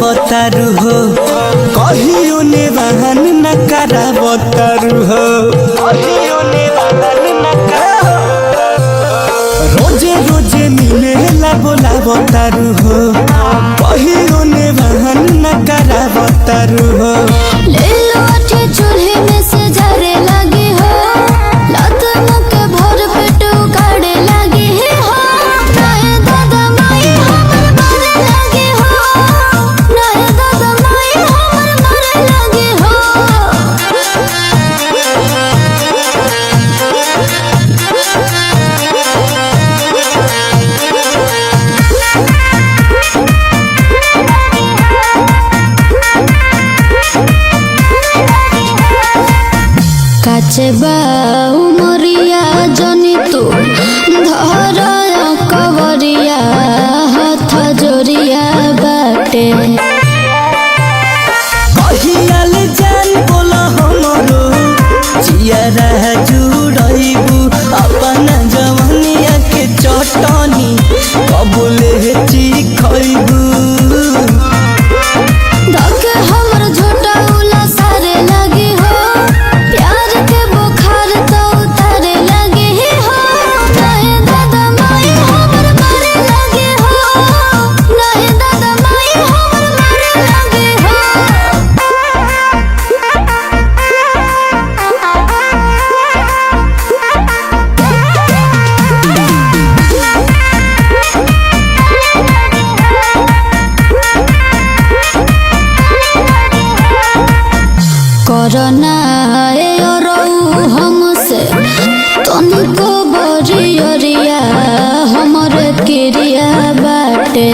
बतारू हो कहियो ने बहन न करा बतारू हो कहियो ने बहन न करा रोजे रोजे मिले ला बोला बतारू हो कहियो ने बहन न करा बतारू हो ले लो अठे चूल्हे में से झरे लगी हो लात मुके भर पेट उगाड़े लगी हो नाहे दादा माई हमर मारे लगी हो नाहे दादा माई हमर मारे लगी हो काचे बाऊ मरिया जनी तू धर कवरिया हाथ जोरिया बाटे कहियाल जान बोला हमरो जियारा जुड़ाइबू अपन जवानिया के चटनी कबूले चिखइबू धके हमर झोटा उला सारे लगी हो प्यार के बुखार तो उतारे लगी हो नाहे दादा माई हमर मारे लगी हो नाहे दादा माई हमर मारे लगी करना हमसे तनिको बरियरिया हमर क्रिया बाटे।